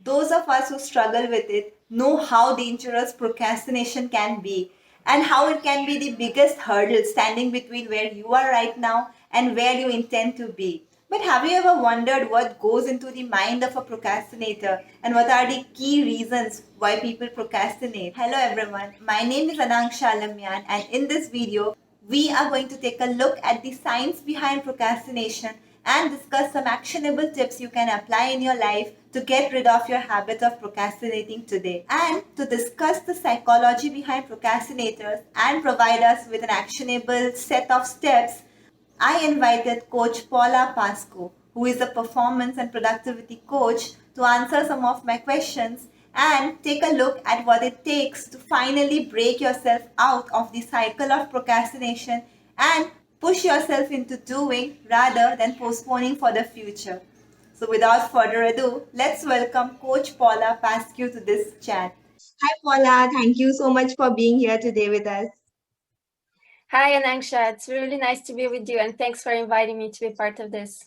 Those of us who struggle with it know how dangerous procrastination can be and how it can be the biggest hurdle standing between where you are right now and where you intend to be. But have you ever wondered what goes into the mind of a procrastinator and what are the key reasons why people procrastinate? Hello everyone, my name is Anangsha Alammyan, and in this video we are going to take a look at the science behind procrastination and discuss some actionable tips you can apply in your life to get rid of your habit of procrastinating today. And to discuss the psychology behind procrastinators and provide us with an actionable set of steps, I invited Coach Paula Pascu, who is a performance and productivity coach, to answer some of my questions and take a look at what it takes to finally break yourself out of the cycle of procrastination and push yourself into doing rather than postponing for the future. So, without further ado, let's welcome Coach Paula Pascu to this chat. Hi, Paula. Thank you so much for being here today with us. Hi, Anangsha. It's really nice to be with you, and thanks for inviting me to be part of this.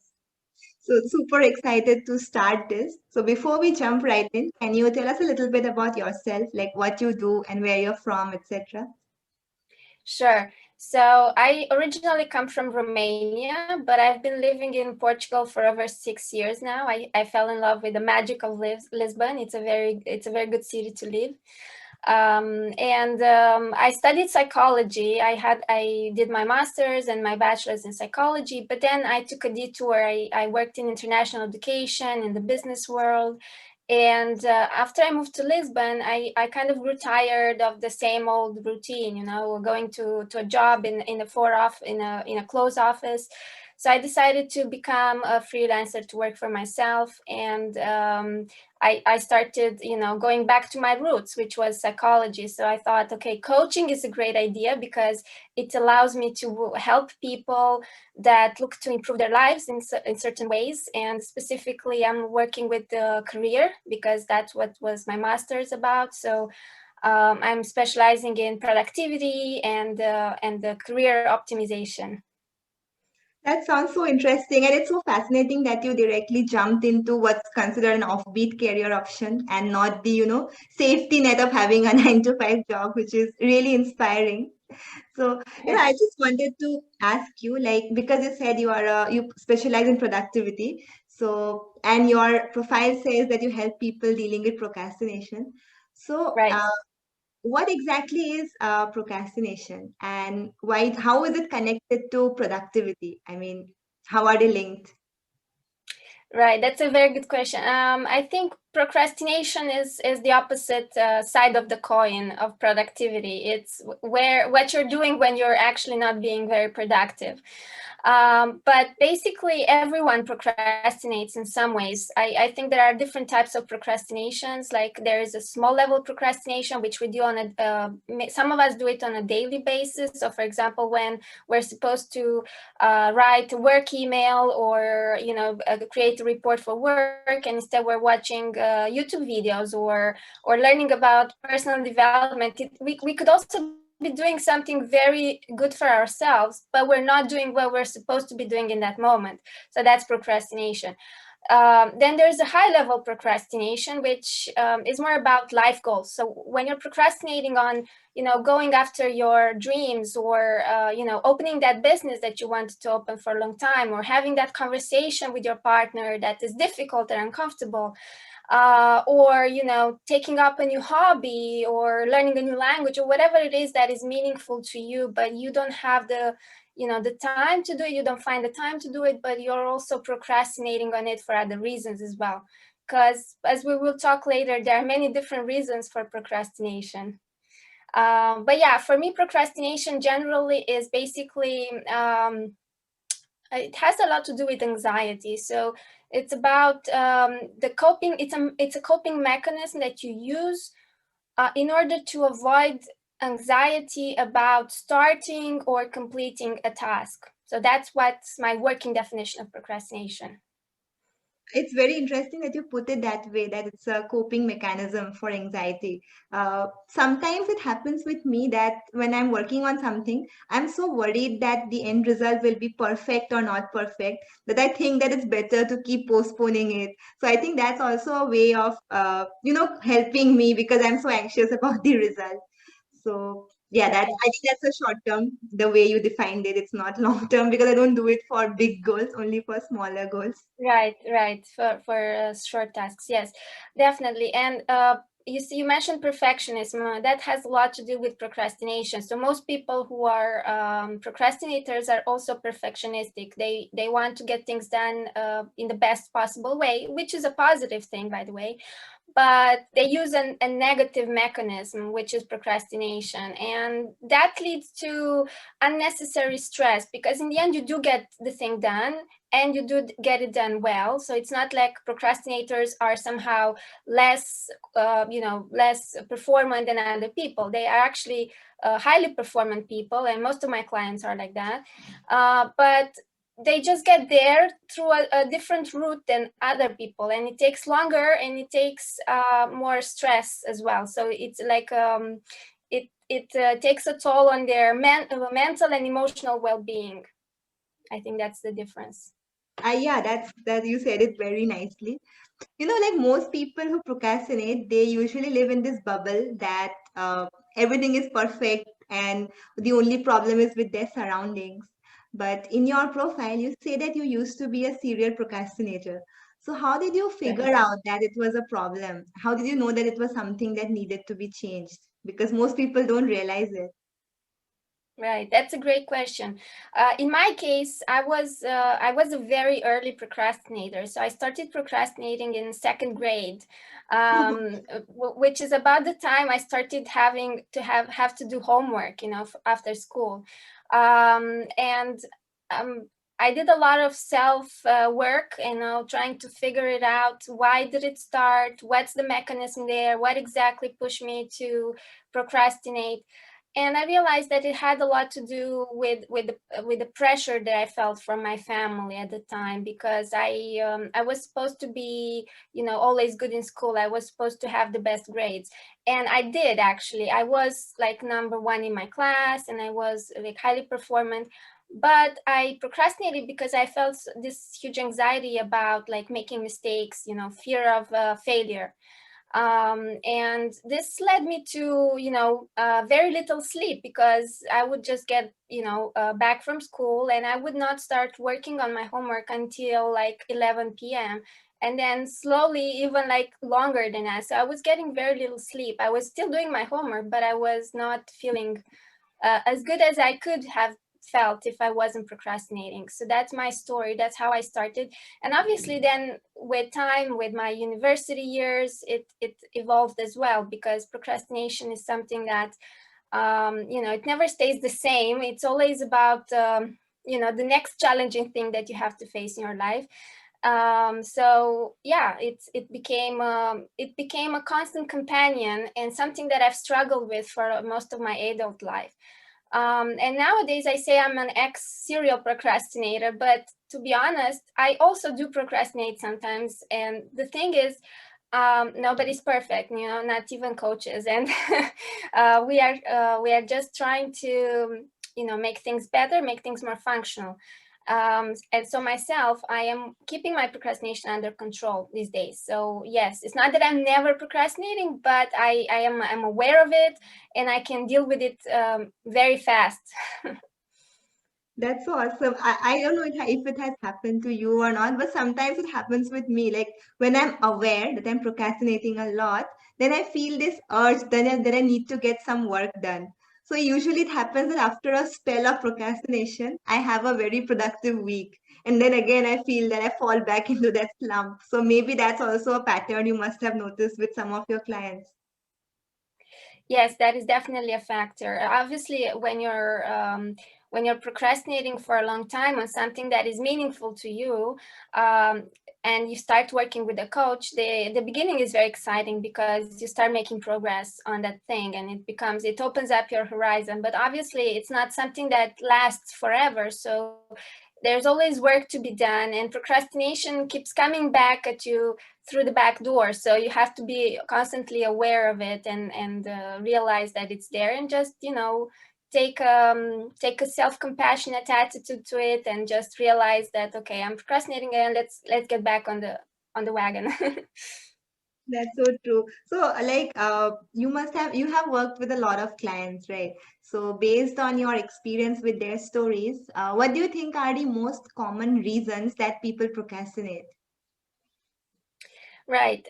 So super excited to start this. So before we jump right in, can you tell us a little bit about yourself, like what you do and where you're from, etc.? Sure. So I originally come from Romania, but I've been living in Portugal for over 6 years now. I fell in love with the magic of Lisbon. It's a very good city to live. And I studied psychology. I did my master's and my bachelor's in psychology, but then I took a detour. I worked in international education in the business world. And after I moved to Lisbon, I kind of grew tired of the same old routine, going to a job in a closed office. So I decided to become a freelancer to work for myself, and I started, going back to my roots, which was psychology. So I thought, okay, coaching is a great idea because it allows me to help people that look to improve their lives in certain ways. And specifically, I'm working with the career because that's what was my master's about. So I'm specializing in productivity and the career optimization. That sounds so interesting, and it's so fascinating that you directly jumped into what's considered an offbeat career option and not the, safety net of having a 9 to 5 job, which is really inspiring. So, I just wanted to ask you, like, because you said you specialize in productivity. So, and your profile says that you help people dealing with procrastination. So, Right. what exactly is procrastination, and why? How is it connected to productivity? I mean, how are they linked? Right, that's a very good question. I think procrastination is the opposite side of the coin of productivity. It's where what you're doing when you're actually not being very productive. But basically, everyone procrastinates in some ways. I think there are different types of procrastinations. Like there is a small level procrastination, which we do some of us do it on a daily basis. So, for example, when we're supposed to write a work email or create a report for work, and instead we're watching YouTube videos or learning about personal development. We could also be doing something very good for ourselves, but we're not doing what we're supposed to be doing in that moment. So that's procrastination. Then there's a high level procrastination, which is more about life goals. So when you're procrastinating on, going after your dreams or, opening that business that you wanted to open for a long time, or having that conversation with your partner that is difficult and uncomfortable, or taking up a new hobby or learning a new language or whatever it is that is meaningful to you, but you don't have the time to do it. You don't find the time to do it, but you're also procrastinating on it for other reasons as well, because as we will talk later, there are many different reasons for procrastination. But yeah, for me, procrastination generally is basically it has a lot to do with anxiety. So it's about the coping. It's a coping mechanism that you use in order to avoid anxiety about starting or completing a task. So that's what's my working definition of procrastination. It's very interesting that you put it that way, that it's a coping mechanism for anxiety. Sometimes it happens with me that when I'm working on something, I'm so worried that the end result will be perfect or not perfect that I think that it's better to keep postponing it. So I think that's also a way of, helping me because I'm so anxious about the result. So yeah, Right. that's I think that's a short term, the way you defined it. It's not long term because I don't do it for big goals, only for smaller goals. Right, right. For short tasks, yes, definitely. And you see, you mentioned perfectionism. That has a lot to do with procrastination. So most people who are procrastinators are also perfectionistic. They want to get things done in the best possible way, which is a positive thing, by the way. But they use a negative mechanism, which is procrastination, and that leads to unnecessary stress, because in the end you do get the thing done and you do get it done well. So it's not like procrastinators are somehow less less performant than other people. They are actually highly performant people, and most of my clients are like that. But they just get there through a different route than other people, and it takes longer and it takes more stress as well. So it's like it takes a toll on their mental and emotional well-being. I think that's the difference. Yeah, that you said it very nicely. Like most people who procrastinate, they usually live in this bubble that everything is perfect and the only problem is with their surroundings. But in your profile, you say that you used to be a serial procrastinator. So how did you figure out that it was a problem? How did you know that it was something that needed to be changed? Because most people don't realize it. Right, that's a great question. In my case, I was a very early procrastinator. So I started procrastinating in second grade, which is about the time I started having to have to do homework, after school, and um, I did a lot of self work, trying to figure it out. Why did it start? What's the mechanism there? What exactly pushed me to procrastinate? And I realized that it had a lot to do with the pressure that I felt from my family at the time, because I was supposed to be, always good in school. I was supposed to have the best grades, and I did. Actually, I was like number one in my class, and I was like highly performant. But I procrastinated because I felt this huge anxiety about like making mistakes, fear of failure. And this led me to very little sleep, because I would just get back from school, and I would not start working on my homework until like 11 p.m., and then slowly even like longer than that. So I was getting very little sleep. I was still doing my homework, but I was not feeling as good as I could have felt if I wasn't procrastinating. So that's my story. That's how I started. And obviously, then with time, with my university years, it evolved as well, because procrastination is something that it never stays the same. It's always about the next challenging thing that you have to face in your life. So yeah, it became a constant companion, and something that I've struggled with for most of my adult life. And nowadays, I say I'm an ex serial procrastinator, but to be honest, I also do procrastinate sometimes. And the thing is, nobody's perfect, not even coaches, and we are just trying to make things better, make things more functional. And so myself, I am keeping my procrastination under control these days. So yes, it's not that I'm never procrastinating, but I'm aware of it, and I can deal with it very fast. That's awesome. I don't know if it has happened to you or not, but sometimes it happens with me. Like when I'm aware that I'm procrastinating a lot, then I feel this urge that I need to get some work done. So usually it happens that after a spell of procrastination, I have a very productive week. And then again, I feel that I fall back into that slump. So maybe that's also a pattern you must have noticed with some of your clients. Yes, that is definitely a factor. Obviously, when you're procrastinating for a long time on something that is meaningful to you, um, and you start working with a coach, the beginning is very exciting, because you start making progress on that thing, and it opens up your horizon. But obviously, it's not something that lasts forever. So there's always work to be done, and procrastination keeps coming back at you through the back door. So you have to be constantly aware of it, and realize that it's there, and just, take a self-compassionate attitude to it, and just realize that, okay, I'm procrastinating, and let's get back on the wagon. That's so true. So, you have worked with a lot of clients, right? So, based on your experience with their stories, what do you think are the most common reasons that people procrastinate? Right.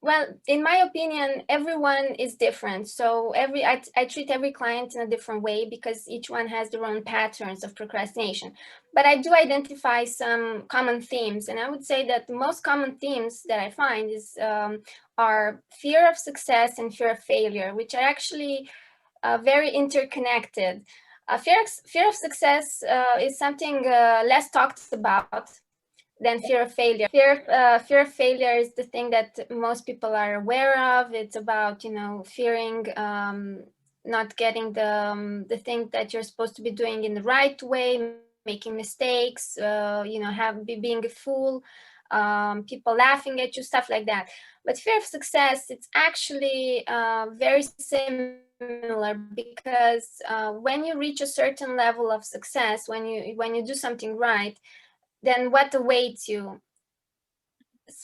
Well, in my opinion, everyone is different. So I treat every client in a different way, because each one has their own patterns of procrastination. But I do identify some common themes, and I would say that the most common themes that I find are fear of success and fear of failure, which are actually very interconnected. Fear of success is something less talked about than fear of failure. Fear of failure is the thing that most people are aware of. It's about, fearing not getting the thing that you're supposed to be doing in the right way, making mistakes, being a fool, people laughing at you, stuff like that. But fear of success, it's actually very similar, because when you reach a certain level of success, when you do something right, then what awaits you?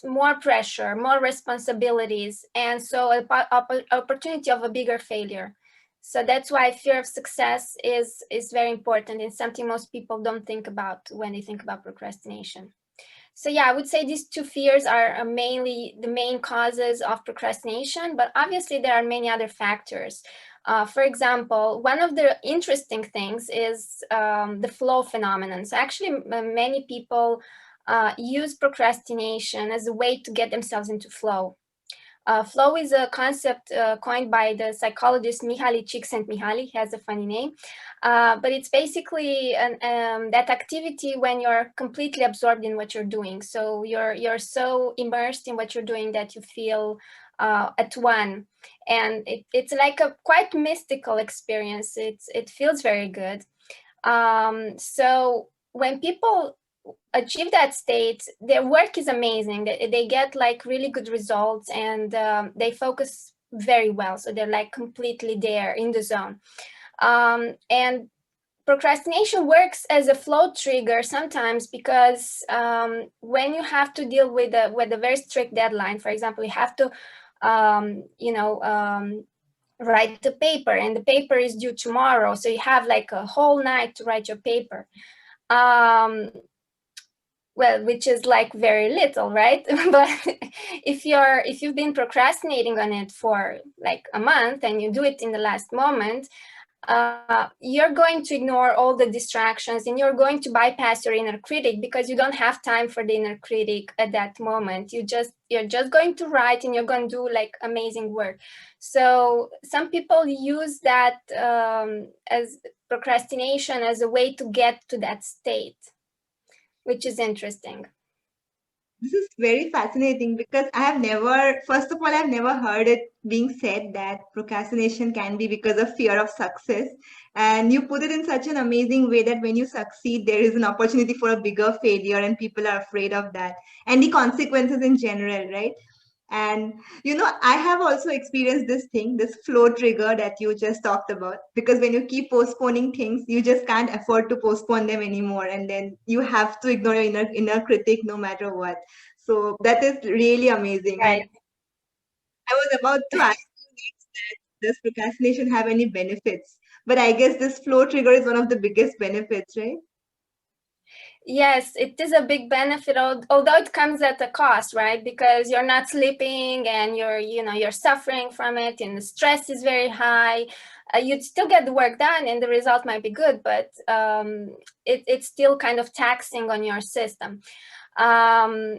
More pressure, more responsibilities, and so opportunity of a bigger failure. So that's why fear of success is very important, and something most people don't think about when they think about procrastination. So yeah, I would say these two fears are mainly the main causes of procrastination, but obviously there are many other factors. For example, one of the interesting things is the flow phenomenon. So actually, many people use procrastination as a way to get themselves into flow. Flow is a concept coined by the psychologist Mihaly Csikszentmihalyi. He has a funny name, but it's basically that activity when you're completely absorbed in what you're doing. So you're so immersed in what you're doing that you feel at one, and it's like a quite mystical experience. It feels very good. So when people achieve that state, their work is amazing. They get like really good results, and they focus very well. So they're like completely there in the zone. And procrastination works as a flow trigger sometimes, because when you have to deal with a very strict deadline, for example, you have to write a paper, and the paper is due tomorrow, so you have like a whole night to write your paper. um, well, which is like very little, right? But if you've been procrastinating on it for like a month, and you do it in the last moment, you're going to ignore all the distractions, and you're going to bypass your inner critic, because you don't have time for the inner critic at that moment. You're just going to write, and you're going to do like amazing work. So some people use that as procrastination as a way to get to that state, which is interesting. This is very fascinating because I have never, first of all, I've never heard it being said that procrastination can be because of fear of success. And you put it in such an amazing way that when you succeed, there is an opportunity for a bigger failure, and people are afraid of that and the consequences in general, right? And I have also experienced this thing, this flow trigger that you just talked about. Because when you keep postponing things, you just can't afford to postpone them anymore. And then you have to ignore your inner critic no matter what. So that is really amazing. And Right. I was about to ask you next that does procrastination have any benefits? But I guess this flow trigger is one of the biggest benefits, right? Yes, it is a big benefit, although it comes at a cost, right? Because you're not sleeping, and you're suffering from it, and the stress is very high. You'd still get the work done, and the result might be good, but it's still kind of taxing on your system. Um,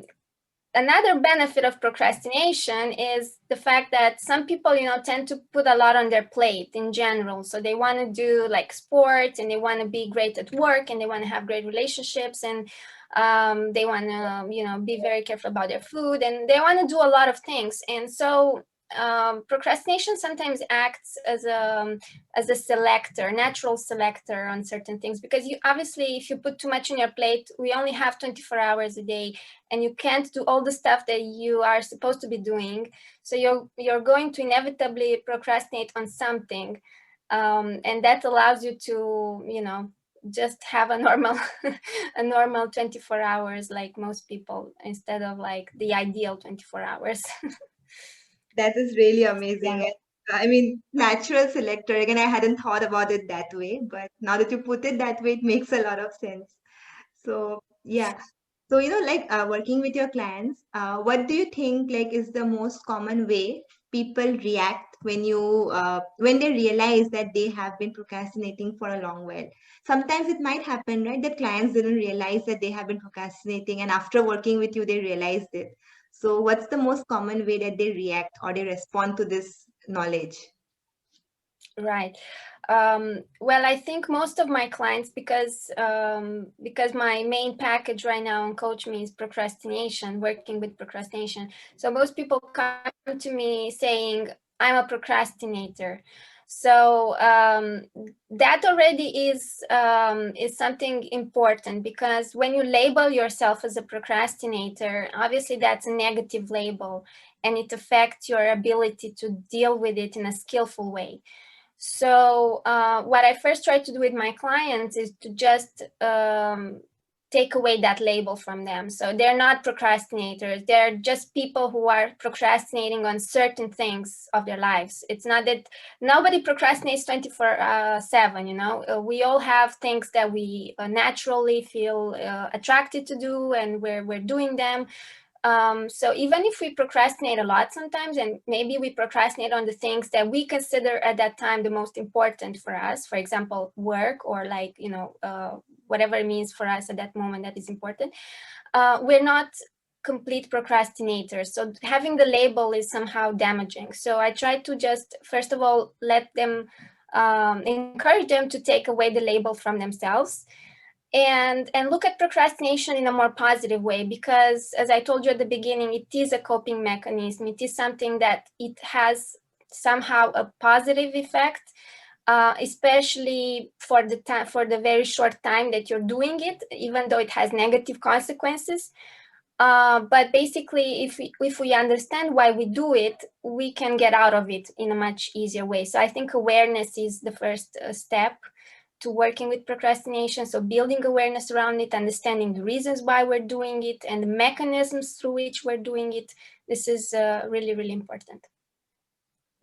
Another benefit of procrastination is the fact that some people, tend to put a lot on their plate in general. So they want to do like sports, and they want to be great at work, and they want to have great relationships, and they want to, be very careful about their food, and they want to do a lot of things. And so procrastination sometimes acts as a selector, natural selector on certain things, because you obviously, if you put too much on your plate, we only have 24 hours a day, and you can't do all the stuff that you are supposed to be doing. So you're going to inevitably procrastinate on something, and that allows you to, just have a normal a normal 24 hours like most people, instead of like the ideal 24 hours. That is really Yeah. amazing. And, I mean, natural selector. Again, I hadn't thought about it that way, but now that you put it that way, it makes a lot of sense. So, yeah. So, like working with your clients, what do you think like is the most common way people react when they realize that they have been procrastinating for a long while? Sometimes it might happen, right, that clients didn't realize that they have been procrastinating, and after working with you, they realized it. So, what's the most common way that they react or they respond to this knowledge? Right. Well, I think most of my clients, because my main package right now on Coach Me is procrastination, working with procrastination. So most people come to me saying, "I'm a procrastinator." So that already is something important, because when you label yourself as a procrastinator, obviously that's a negative label, and it affects your ability to deal with it in a skillful way. So what I first try to do with my clients is to just take away that label from them. So they're not procrastinators. They're just people who are procrastinating on certain things of their lives. It's not that nobody procrastinates 24/7, we all have things that we naturally feel attracted to do, and we're doing them. So even if we procrastinate a lot sometimes, and maybe we procrastinate on the things that we consider at that time the most important for us, for example, work, or like, whatever it means for us at that moment that is important, we're not complete procrastinators. So having the label is somehow damaging. So I try to just, first of all, let them, encourage them to take away the label from themselves, and look at procrastination in a more positive way, because as I told you at the beginning, it is a coping mechanism. It is something that it has somehow a positive effect, especially for the time, for the very short time that you're doing it, even though it has negative consequences. But basically, if we understand why we do it, we can get out of it in a much easier way. So I think awareness is the first step to working with procrastination. So building awareness around it, understanding the reasons why we're doing it, and the mechanisms through which we're doing it. This is really, really important.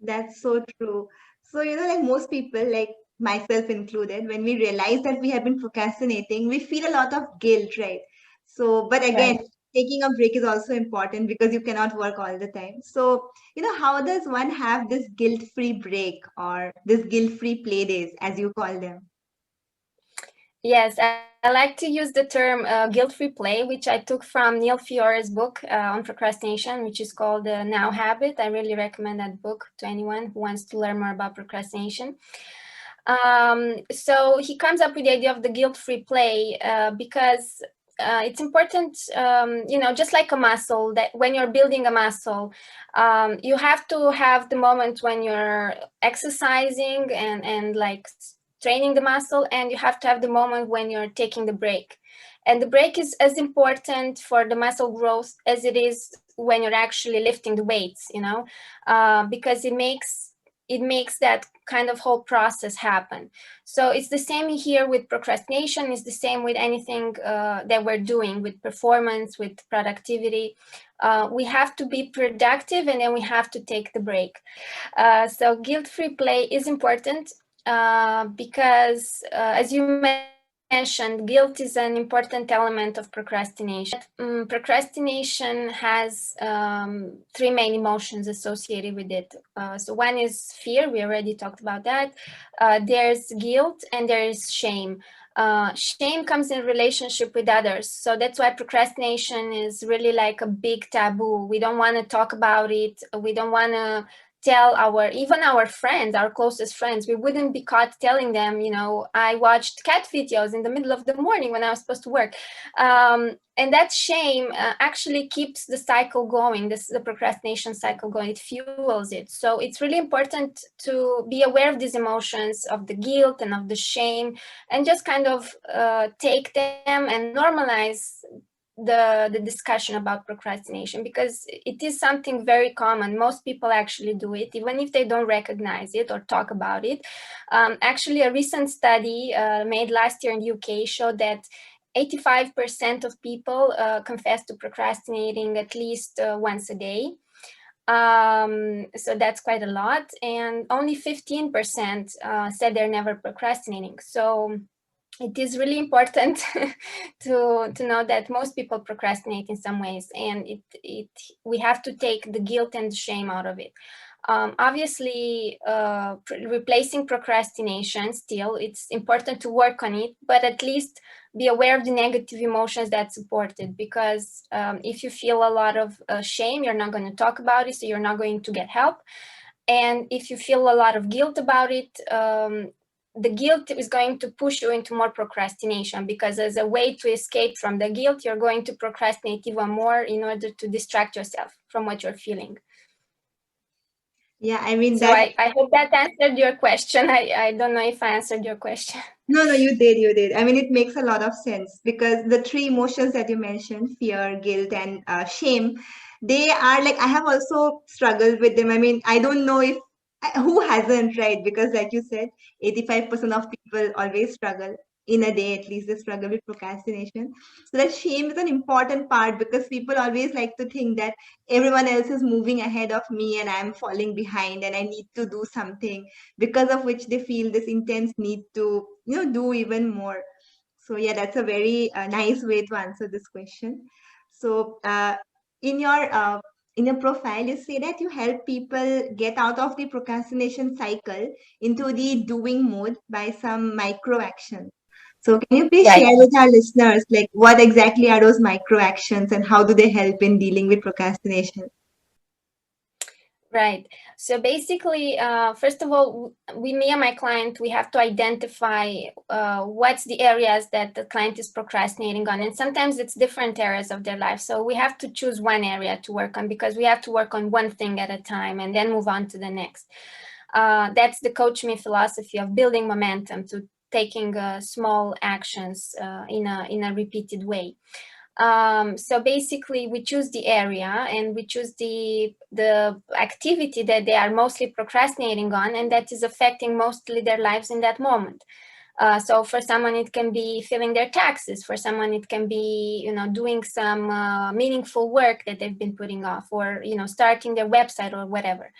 That's so true. So, like most people, like myself included, when we realize that we have been procrastinating, we feel a lot of guilt, right? So, but again, Right. taking a break is also important because you cannot work all the time. So, how does one have this guilt-free break or this guilt-free play days, as you call them? Yes, I like to use the term guilt-free play, which I took from Neil Fiore's book on procrastination, which is called Now Habit. I really recommend that book to anyone who wants to learn more about procrastination. So he comes up with the idea of the guilt-free play, because it's important, just like a muscle, that when you're building a muscle, you have to have the moment when you're exercising and like training the muscle, and you have to have the moment when you're taking the break. And the break is as important for the muscle growth as it is when you're actually lifting the weights, because it makes that kind of whole process happen. So it's the same here with procrastination. It's the same with anything that we're doing with performance, with productivity. We have to be productive, and then we have to take the break. So guilt-free play is important, because, as you mentioned, guilt is an important element of procrastination. Procrastination has three main emotions associated with it. So one is fear. We already talked about that. There's guilt, and there is shame. Shame comes in relationship with others. So that's why procrastination is really like a big taboo. We don't want to talk about it. We don't want to tell even our friends, our closest friends, we wouldn't be caught telling them, I watched cat videos in the middle of the morning when I was supposed to work. And that shame actually keeps the cycle going, the procrastination cycle going. It fuels it. So it's really important to be aware of these emotions, of the guilt and of the shame, and just kind of take them and normalize the discussion about procrastination, because it is something very common. Most people actually do it, even if they don't recognize it or talk about it. Actually, a recent study made last year in the UK showed that 85% of people confess to procrastinating at least once a day. So that's quite a lot. And only 15% said they're never procrastinating. So it is really important to know that most people procrastinate in some ways, and we have to take the guilt and the shame out of it. Obviously, replacing procrastination, still, it's important to work on it, but at least be aware of the negative emotions that support it, because if you feel a lot of shame, you're not going to talk about it, so you're not going to get help. And if you feel a lot of guilt about it, the guilt is going to push you into more procrastination, because as a way to escape from the guilt, you're going to procrastinate even more in order to distract yourself from what you're feeling. Yeah, I mean, So I hope that answered your question. I don't know if I answered your question. no, you did, you did. I mean, it makes a lot of sense because the three emotions that you mentioned, fear, guilt, and shame, they are like, I have also struggled with them. I mean, I don't know if who hasn't, right? Because, like you said, 85% of people always struggle in a day, at least they struggle with procrastination. So, that shame is an important part because people always like to think that everyone else is moving ahead of me and I'm falling behind and I need to do something, because of which they feel this intense need to do even more. So yeah, that's a very nice way to answer this question. So in your uh, in your profile you say that you help people get out of the procrastination cycle into the doing mode by some micro actions. So can you please Right. share with our listeners like what exactly are those micro actions and how do they help in dealing with procrastination? Right. So basically, first of all, me and my client, we have to identify what's the areas that the client is procrastinating on. And sometimes it's different areas of their life. So we have to choose one area to work on, because we have to work on one thing at a time and then move on to the next. That's the Coach Me philosophy of building momentum, to taking small actions in a repeated way. So basically, we choose the area and we choose the activity that they are mostly procrastinating on, and that is affecting mostly their lives in that moment. So for someone, it can be filing their taxes. For someone, it can be doing some meaningful work that they've been putting off, or starting their website or whatever.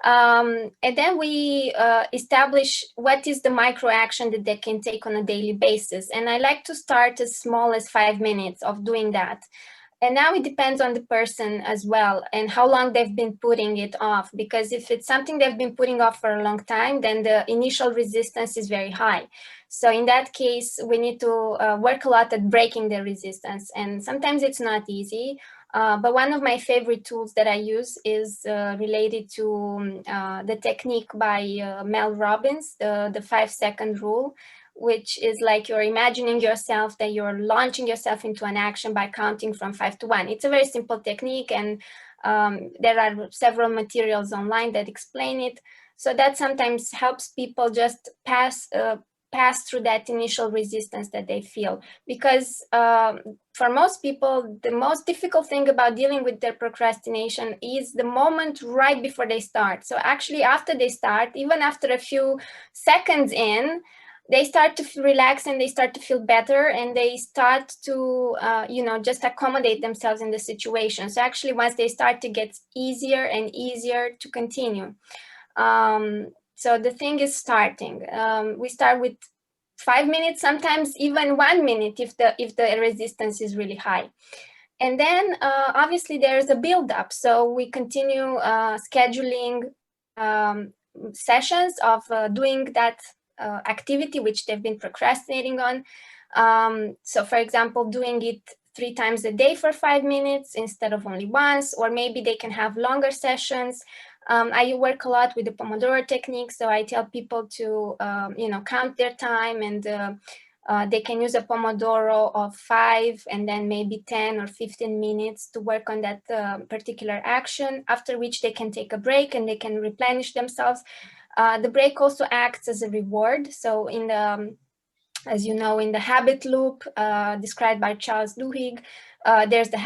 And then we establish what is the micro action that they can take on a daily basis. And I like to start as small as 5 minutes of doing that. And now it depends on the person as well and how long they've been putting it off. Because if it's something they've been putting off for a long time, then the initial resistance is very high. So in that case, we need to work a lot at breaking the resistance. And sometimes it's not easy. But one of my favorite tools that I use is related to the technique by Mel Robbins, the 5-second rule, which is like you're imagining yourself that you're launching yourself into an action by counting from 5 to 1. It's a very simple technique, and there are several materials online that explain it. So that sometimes helps people just pass through that initial resistance that they feel. Because for most people, the most difficult thing about dealing with their procrastination is the moment right before they start. So actually, after they start, even after a few seconds in, they start to relax and they start to feel better, and they start to just accommodate themselves in the situation. So actually, once they start, to get easier and easier to continue. So the thing is starting. We start with 5 minutes, sometimes even 1 minute if the resistance is really high. And then obviously there's a build up. So we continue scheduling sessions of doing that activity which they've been procrastinating on. So for example, doing it 3 times a day for 5 minutes instead of only once, or maybe they can have longer sessions. I work a lot with the Pomodoro technique, so I tell people to count their time, and they can use a Pomodoro of 5 and then maybe 10 or 15 minutes to work on that particular action, after which they can take a break and they can replenish themselves. The break also acts as a reward. So in the as you know, in the habit loop described by Charles Duhigg, there's the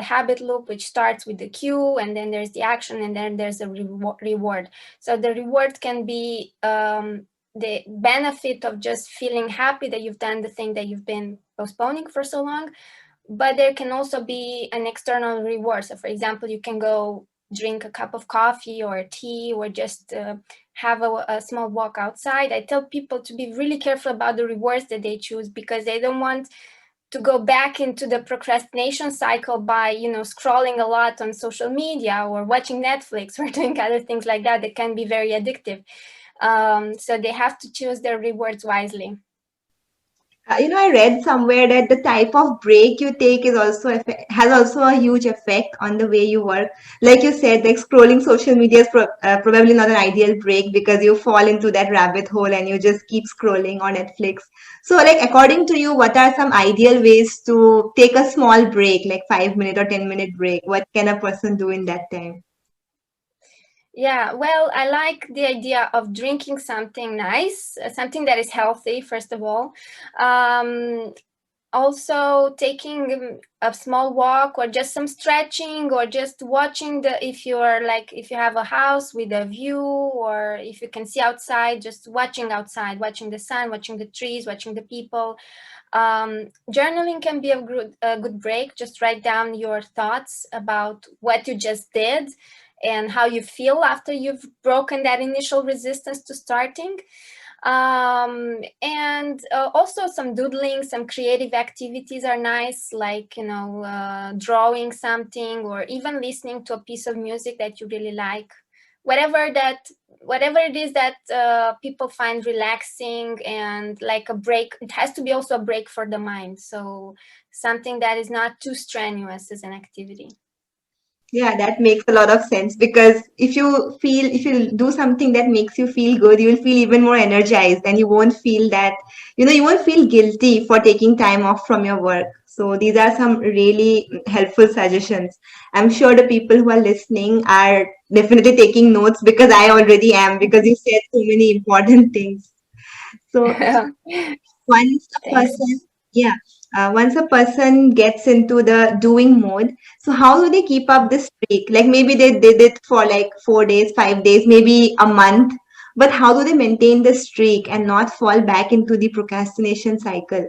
habit loop, which starts with the cue, and then there's the action, and then there's a reward. So the reward can be the benefit of just feeling happy that you've done the thing that you've been postponing for so long. But there can also be an external reward. So for example, you can go drink a cup of coffee or tea, or just have a small walk outside. I tell people to be really careful about the rewards that they choose, because they don't want to go back into the procrastination cycle by, scrolling a lot on social media or watching Netflix or doing other things like that can be very addictive. So they have to choose their rewards wisely. I read somewhere that the type of break you take is also has also a huge effect on the way you work. Like you said, like scrolling social media is probably not an ideal break because you fall into that rabbit hole and you just keep scrolling on Netflix. So, like according to you, what are some ideal ways to take a small break, like 5 minute or 10 minute break? What can a person do in that time? Yeah, well, I like the idea of drinking something nice, something that is healthy, first of all. Um, Also taking a small walk, or just some stretching, or just watching if you have a house with a view, or if you can see outside, just watching outside, watching the sun, watching the trees, watching the people. Journaling can be a good break. Just write down your thoughts about what you just did and how you feel after you've broken that initial resistance to starting. And also some doodling, some creative activities are nice, like drawing something, or even listening to a piece of music that you really like. Whatever it is that people find relaxing and like a break. It has to be also a break for the mind, so something that is not too strenuous as an activity. Yeah, that makes a lot of sense because if you do something that makes you feel good, you will feel even more energized and you won't feel that, you won't feel guilty for taking time off from your work. So these are some really helpful suggestions. I'm sure the people who are listening are definitely taking notes because I already am because you said so many important things. So once a person Thanks. yeah once a person gets into the doing mode, so how do they keep up this streak? Like maybe they did it for like 4 days, 5 days, maybe a month, but how do they maintain the streak and not fall back into the procrastination cycle?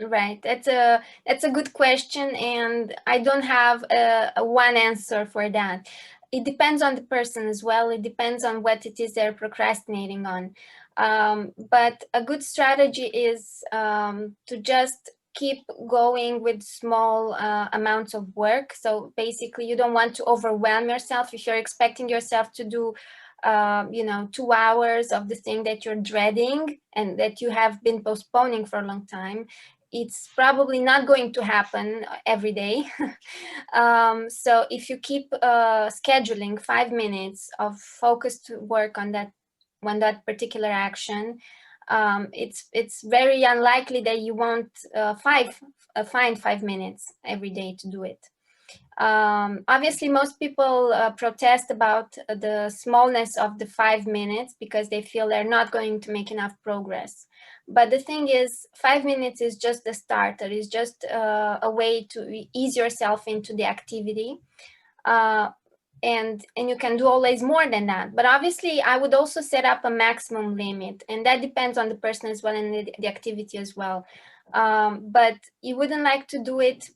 Right. That's a good question, and I don't have a one answer for that. It depends on the person as well. It depends on what it is they're procrastinating on. But a good strategy is to just keep going with small amounts of work. So basically, you don't want to overwhelm yourself. If you're expecting yourself to do 2 hours of the thing that you're dreading and that you have been postponing for a long time, it's probably not going to happen every day. So if you keep scheduling 5 minutes of focused work on that particular action, it's very unlikely that you won't find 5 minutes every day to do it. Obviously, most people protest about the smallness of the 5 minutes because they feel they're not going to make enough progress. But the thing is, 5 minutes is just the starter. It's just a way to ease yourself into the activity. Uh, and you can do always more than that. But obviously, I would also set up a maximum limit, and that depends on the person as well and the activity as well. But you wouldn't like to do it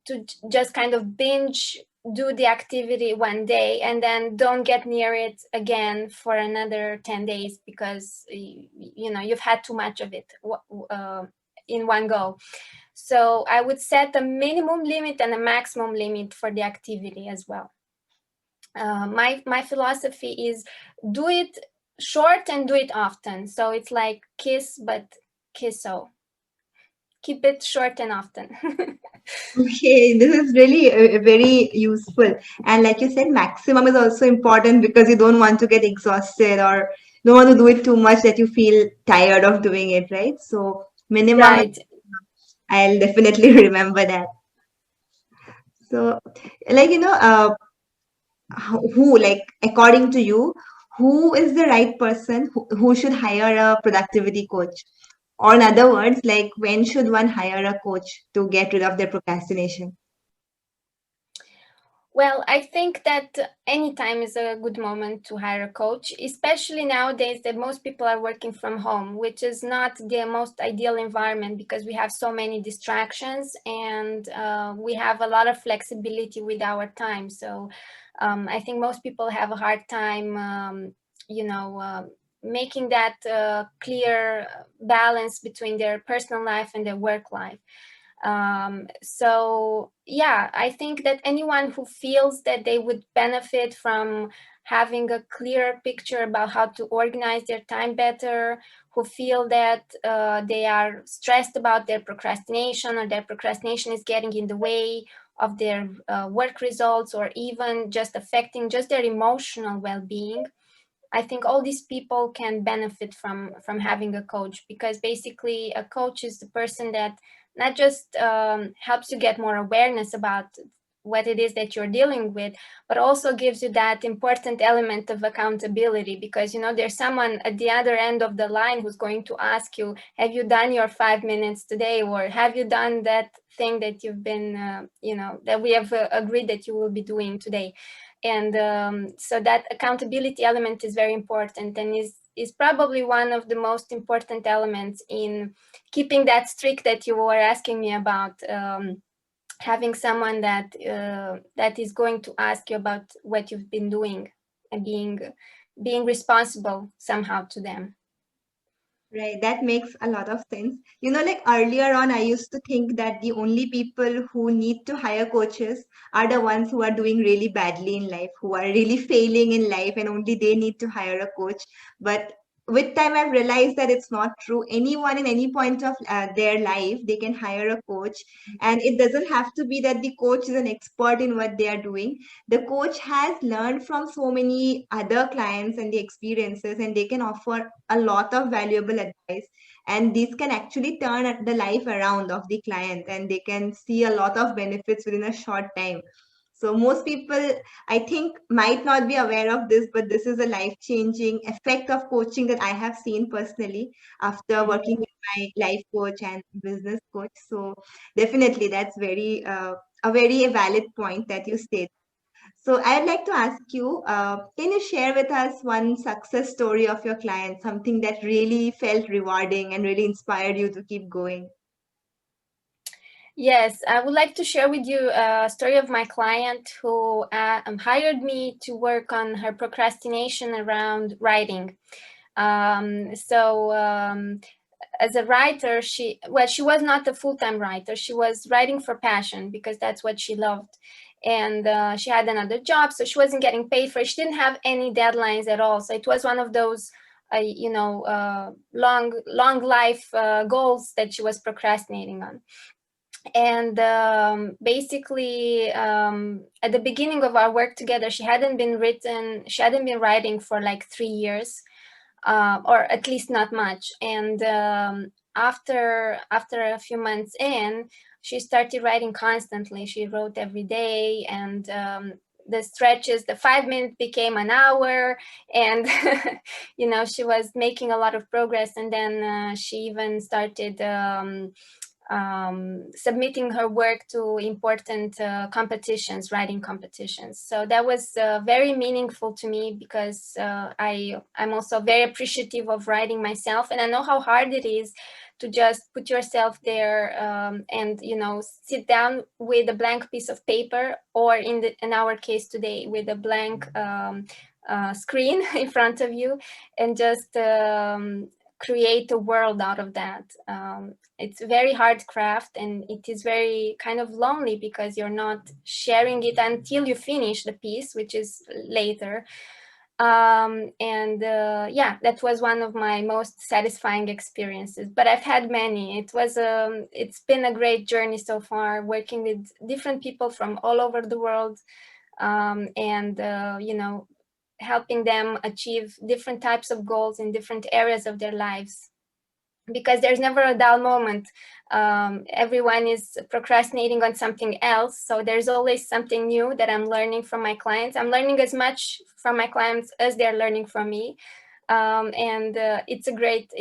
to just kind of binge do the activity one day and then don't get near it again for another 10 days because you've had too much of it in one go. So I would set a minimum limit and a maximum limit for the activity as well. My philosophy is do it short and do it often. So it's like kiss, but kiss so keep it short and often. Okay, this is really very useful. And like you said, maximum is also important because you don't want to get exhausted or don't want to do it too much that you feel tired of doing it, right? So minimum, Right. I'll definitely remember that. So, like, who, like, according to you, who is the right person who should hire a productivity coach? Or in other words, like, when should one hire a coach to get rid of their procrastination? Well, I think that any time is a good moment to hire a coach, especially nowadays that most people are working from home, which is not the most ideal environment because we have so many distractions and we have a lot of flexibility with our time. So I think most people have a hard time, you know, making that clear balance between their personal life and their work life. So yeah, I think that anyone who feels that they would benefit from having a clearer picture about how to organize their time better, who feel that they are stressed about their procrastination or their procrastination is getting in the way of their work results or even just affecting just their emotional well-being. I think all these people can benefit from having a coach, because basically a coach is the person that not just helps you get more awareness about what it is that you're dealing with, but also gives you that important element of accountability, because you know there's someone at the other end of the line who's going to ask you, have you done your 5 minutes today, or have you done that thing that you've been that we have agreed that you will be doing today. And so that accountability element is very important, and is probably one of the most important elements in keeping that streak that you were asking me about. Having someone that is going to ask you about what you've been doing and being responsible somehow to them. Right, that makes a lot of sense. Like earlier on, I used to think that the only people who need to hire coaches are the ones who are doing really badly in life, who are really failing in life, and only they need to hire a coach. But with time, I've realized that it's not true. Anyone in any point of their life, they can hire a coach. And it doesn't have to be that the coach is an expert in what they are doing. The coach has learned from so many other clients and the experiences, and they can offer a lot of valuable advice, and these can actually turn the life around of the client, and they can see a lot of benefits within a short time. So most people, I think, might not be aware of this, but this is a life changing effect of coaching that I have seen personally after working with my life coach and business coach. So definitely that's a very valid point that you state. So I'd like to ask you, can you share with us one success story of your client, something that really felt rewarding and really inspired you to keep going? Yes, I would like to share with you a story of my client who hired me to work on her procrastination around writing. So as a writer, she was not a full-time writer. She was writing for passion because that's what she loved. And she had another job, so she wasn't getting paid for it. She didn't have any deadlines at all. So it was one of those, long life goals that she was procrastinating on. And basically, at the beginning of our work together, she hadn't been writing for like 3 years, or at least not much. And after a few months in, she started writing constantly. She wrote every day, and the stretches, the 5 minutes became an hour, and she was making a lot of progress. And then she even started submitting her work to important writing competitions. So that was very meaningful to me, because I'm also very appreciative of writing myself, and I know how hard it is to just put yourself there, and sit down with a blank piece of paper, or in our case today with a blank screen in front of you, and just create a world out of that. It's a very hard craft, and it is very kind of lonely because you're not sharing it until you finish the piece, which is later. And yeah, that was one of my most satisfying experiences, but I've had many. It's been a great journey so far, working with different people from all over the world, and helping them achieve different types of goals in different areas of their lives, because there's never a dull moment. Everyone is procrastinating on something else, so there's always something new that I'm learning from my clients. I'm learning as much from my clients as they're learning from me, and it's a great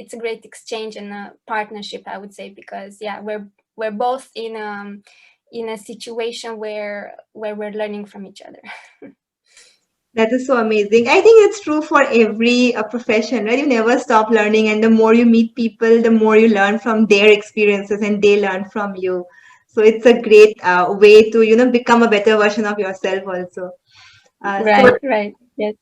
exchange and a partnership, I would say, because yeah, we're both in a situation where we're learning from each other. That is so amazing. I think it's true for every profession, right? You never stop learning, and the more you meet people, the more you learn from their experiences, and they learn from you. So it's a great way to, become a better version of yourself also. So Right, right, yes.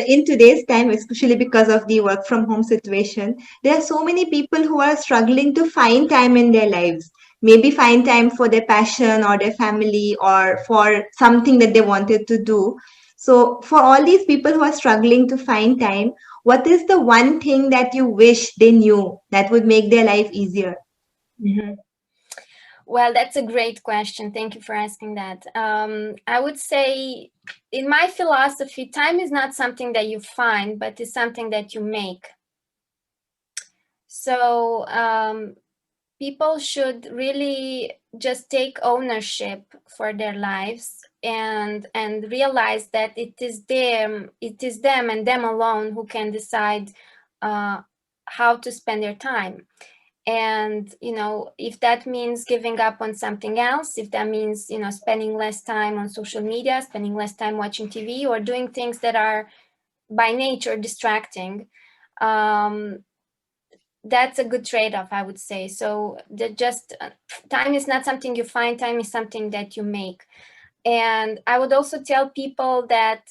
In today's time, especially because of the work from home situation, there are so many people who are struggling to find time in their lives. Maybe find time for their passion or their family or for something that they wanted to do. So, for all these people who are struggling to find time, what is the one thing that you wish they knew that would make their life easier? Mhm. Well, that's a great question. Thank you for asking that. I would say, in my philosophy, time is not something that you find, but is something that you make. So people should really just take ownership for their lives, and realize that it is them and them alone who can decide uh, how to spend their time. And if that means giving up on something else, if that means spending less time on social media, spending less time watching TV, or doing things that are by nature distracting, um, that's a good trade-off, I would say. So that just time is not something you find, time is something that you make. And I would also tell people that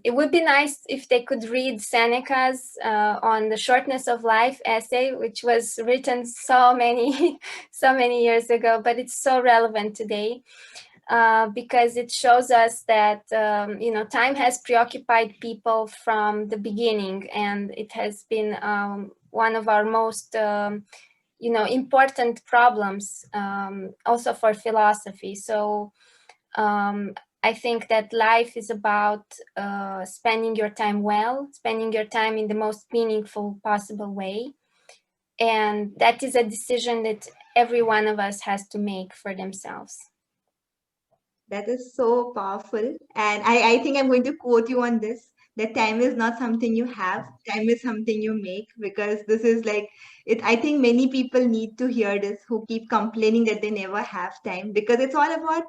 it would be nice if they could read Seneca's on the shortness of life essay, which was written so many so many years ago, but it's so relevant today, because it shows us that time has preoccupied people from the beginning, and it has been one of our most important problems, also for philosophy. So um, I think that life is about spending your time well, spending your time in the most meaningful possible way. And that is a decision that every one of us has to make for themselves. That is so powerful. And I think I'm going to quote you on this, that time is not something you have, time is something you make, because this is like it. I think many people need to hear this who keep complaining that they never have time, because it's all about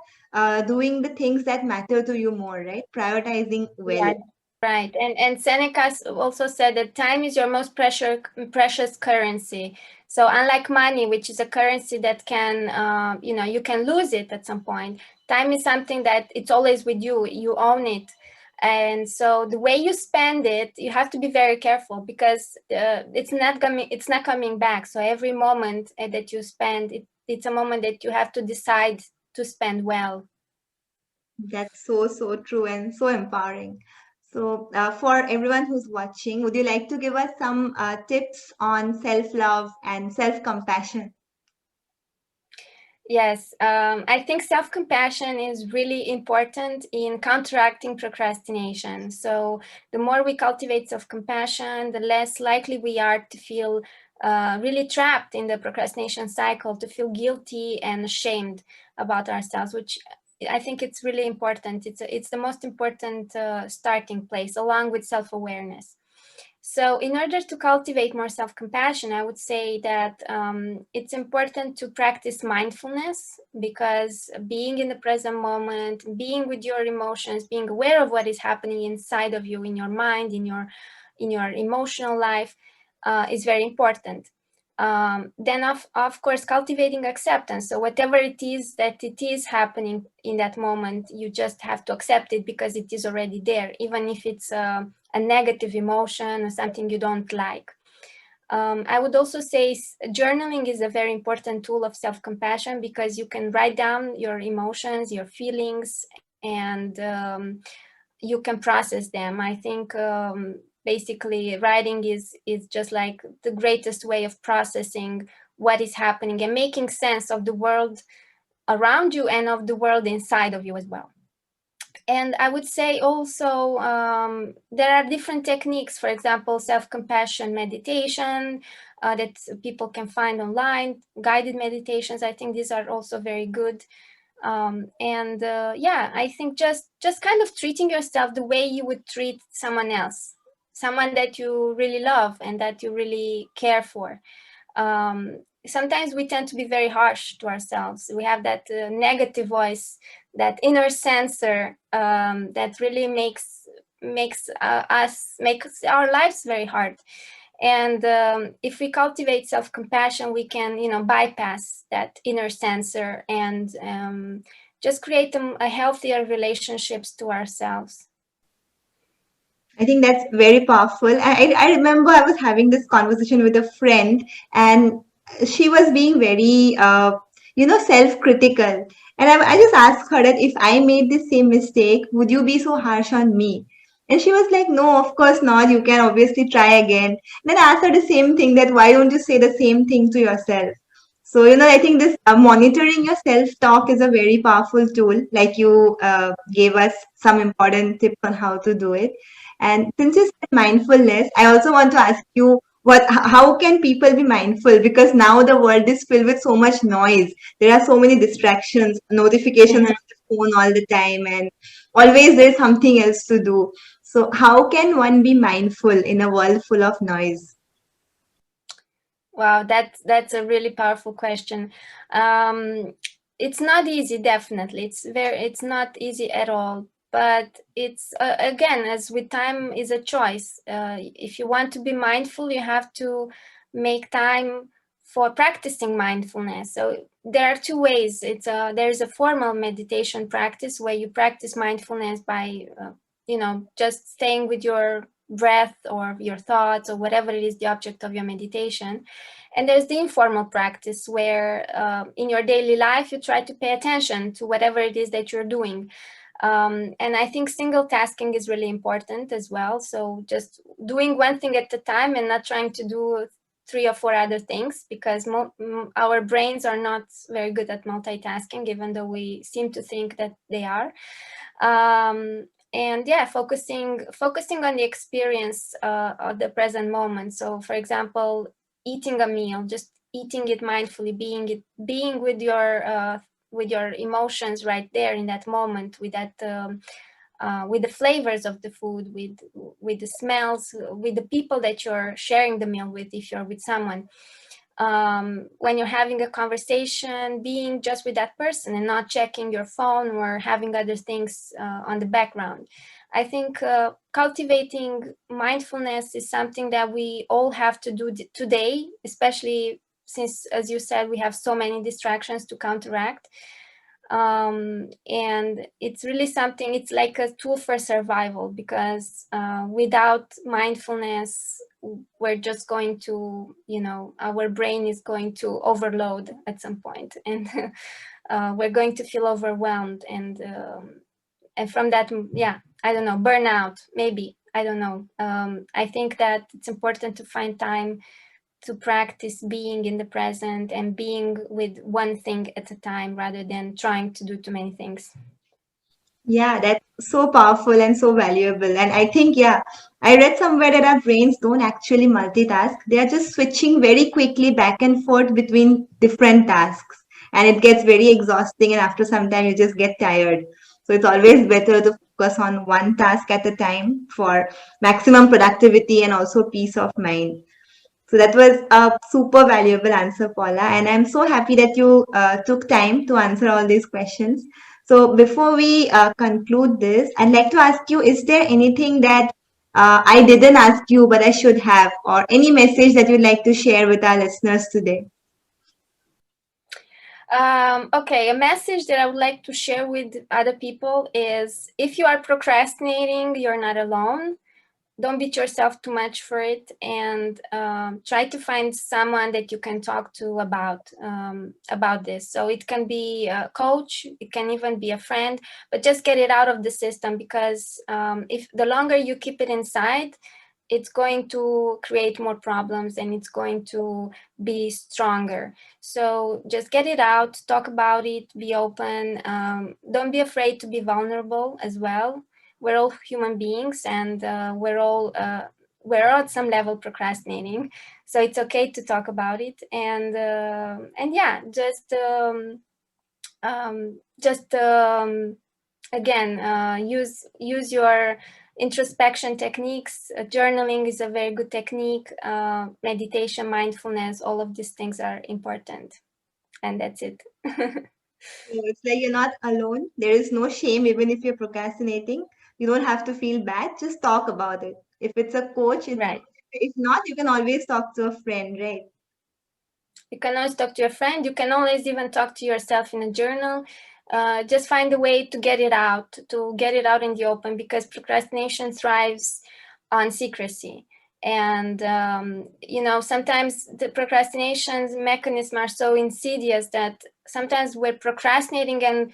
doing the things that matter to you more, right? Prioritizing well. Right, right. And Seneca also said that time is your most precious currency. So unlike money, which is a currency that can, you can lose it at some point, time is something that it's always with you. You own it. And so the way you spend it, you have to be very careful, because it's not coming back. So every moment that you spend, it's a moment that you have to decide to spend well. That's so, so true and so empowering. So, for everyone who's watching, would you like to give us some tips on self love and self compassion? Yes, I think self compassion is really important in counteracting procrastination. So, the more we cultivate self compassion, the less likely we are to feel really trapped in the procrastination cycle, to feel guilty and ashamed about ourselves, which I think it's really important. It's the most important starting place, along with self awareness. So, in order to cultivate more self compassion, I would say that it's important to practice mindfulness, because being in the present moment, being with your emotions, being aware of what is happening inside of you, in your mind, in your emotional life, is very important. Then, of course, cultivating acceptance. So, whatever it is that it is happening in that moment, you just have to accept it, because it is already there, even if it's a negative emotion or something you don't like. I would also say journaling is a very important tool of self compassion, because you can write down your emotions, your feelings, and you can process them. I think basically writing is just like the greatest way of processing what is happening and making sense of the world around you and of the world inside of you as well. And I would say also there are different techniques, for example, self-compassion meditation that people can find online, guided meditations. I think these are also very good. And yeah, I think just kind of treating yourself the way you would treat someone else, someone that you really love and that you really care for. Sometimes we tend to be very harsh to ourselves. We have that negative voice, that inner censor that really makes our lives very hard. And if we cultivate self-compassion, we can, bypass that inner censor and just create a healthier relationships to ourselves. I think that's very powerful. I remember I was having this conversation with a friend, and she was being very, self-critical. And I just asked her that if I made the same mistake, would you be so harsh on me? And she was like, no, of course not. You can obviously try again. Then I asked her the same thing, that why don't you say the same thing to yourself? So, I think this monitoring your self-talk is a very powerful tool. Like you gave us some important tips on how to do it. And since you said mindfulness, I also want to ask you how can people be mindful? Because now the world is filled with so much noise. There are so many distractions, notifications Mhm. on the phone all the time, and always there's something else to do. So how can one be mindful in a world full of noise? Wow, that's a really powerful question. It's not easy, definitely. It's not easy at all. But it's again, as with time, is a choice. If you want to be mindful, you have to make time for practicing mindfulness. So there are two ways. There's a formal meditation practice where you practice mindfulness by just staying with your breath or your thoughts or whatever it is the object of your meditation. And there's the informal practice where in your daily life you try to pay attention to whatever it is that you're doing. And I think single tasking is really important as well. So just doing one thing at a time and not trying to do three or four other things, because our brains are not very good at multitasking, even though we seem to think that they are. And yeah, focusing on the experience of the present moment. So for example, eating a meal, just eating it mindfully, being with your emotions right there in that moment, with that with the flavors of the food, with the smells, with the people that you're sharing the meal with, if you're with someone. When you're having a conversation, being just with that person and not checking your phone or having other things on the background. I think cultivating mindfulness is something that we all have to do today, especially since, as you said, we have so many distractions to counteract. And it's really something, it's like a tool for survival, because without mindfulness, we're just going to, our brain is going to overload at some point, and we're going to feel overwhelmed. And from that, yeah, I don't know, burnout, maybe, I don't know. I think that it's important to find time to practice being in the present and being with one thing at a time rather than trying to do too many things. Yeah, that's so powerful and so valuable. And I think, yeah, I read somewhere that our brains don't actually multitask. They are just switching very quickly back and forth between different tasks. And it gets very exhausting. And after some time, you just get tired. So it's always better to focus on one task at a time for maximum productivity and also peace of mind. So that was a super valuable answer, Paula. And I'm so happy that you took time to answer all these questions. So before we conclude this, I'd like to ask you, is there anything that I didn't ask you, but I should have, or any message that you'd like to share with our listeners today? Okay, a message that I would like to share with other people is, if you are procrastinating, you're not alone. don't beat yourself too much for it, and try to find someone that you can talk to about this. So it can be a coach, it can even be a friend, but just get it out of the system, because if the longer you keep it inside, it's going to create more problems and it's going to be stronger. So just get it out, talk about it, be open. Don't be afraid to be vulnerable as well. We're all human beings, and we're all at some level procrastinating. So it's okay to talk about it, and yeah, just again, use your introspection techniques. Journaling is a very good technique. Meditation, mindfulness, all of these things are important. And that's it. So it's like you're not alone. There is no shame, even if you're procrastinating. You don't have to feel bad. Just talk about it. If it's a coach, it's Right. good. If not, you can always talk to a friend, right? You can always talk to your friend. You can always even talk to yourself in a journal. Just find a way to get it out, in the open, because procrastination thrives on secrecy. And sometimes the procrastination's mechanisms are so insidious that sometimes we're procrastinating and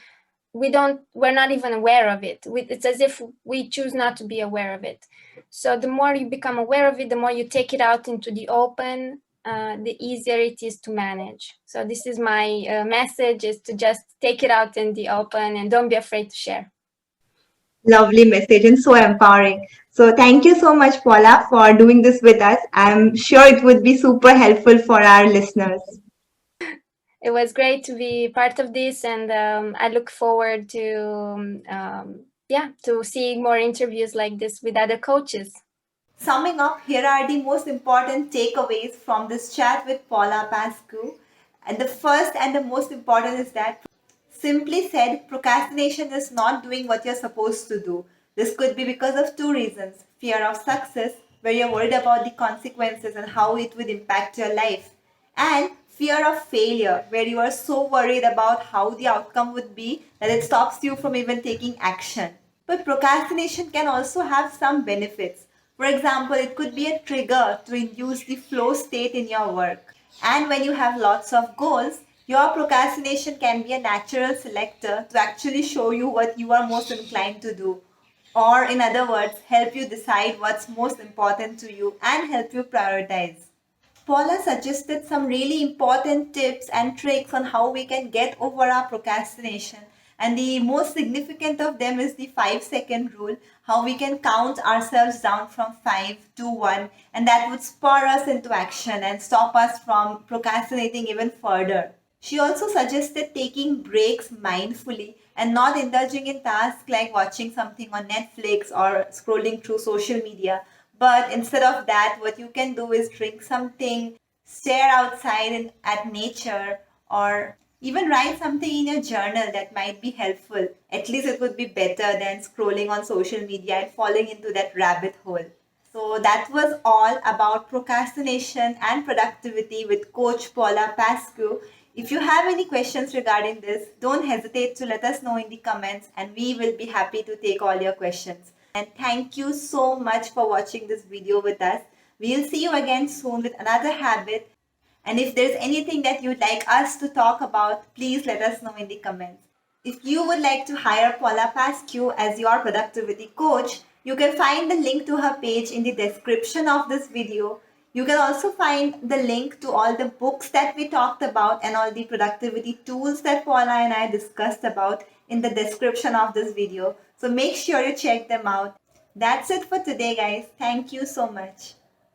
we're not even aware of it. It's as if we choose not to be aware of it. So the more you become aware of it, the more you take it out into the open, the easier it is to manage. So this is my message, is to just take it out in the open and don't be afraid to share. Lovely message and so empowering. So thank you so much, Paula, for doing this with us. I'm sure it would be super helpful for our listeners. It was great to be part of this, and I look forward to seeing more interviews like this with other coaches. Summing up, here are the most important takeaways from this chat with Paula Pascu. And the first and the most important is that, simply said, procrastination is not doing what you're supposed to do. This could be because of two reasons: fear of success, where you're worried about the consequences and how it would impact your life, and fear of failure, where you are so worried about how the outcome would be that it stops you from even taking action. But procrastination can also have some benefits. For example, it could be a trigger to induce the flow state in your work. And when you have lots of goals, your procrastination can be a natural selector to actually show you what you are most inclined to do. Or, in other words, help you decide what's most important to you and help you prioritize. Paula suggested some really important tips and tricks on how we can get over our procrastination. And the most significant of them is the 5-second rule, how we can count ourselves down from 5 to 1, and that would spur us into action and stop us from procrastinating even further. She also suggested taking breaks mindfully and not indulging in tasks like watching something on Netflix or scrolling through social media. But instead of that, what you can do is drink something, stare outside at nature, or even write something in your journal that might be helpful. At least it would be better than scrolling on social media and falling into that rabbit hole. So that was all about procrastination and productivity with Coach Paula Pascu. If you have any questions regarding this, don't hesitate to let us know in the comments, and we will be happy to take all your questions. And thank you so much for watching this video with us. We'll see you again soon with another habit. And if there's anything that you'd like us to talk about, please let us know in the comments. If you would like to hire Paula Pascu as your productivity coach, you can find the link to her page in the description of this video. You can also find the link to all the books that we talked about and all the productivity tools that Paula and I discussed about in the description of this video. So make sure you check them out. That's it for today, guys. Thank you so much.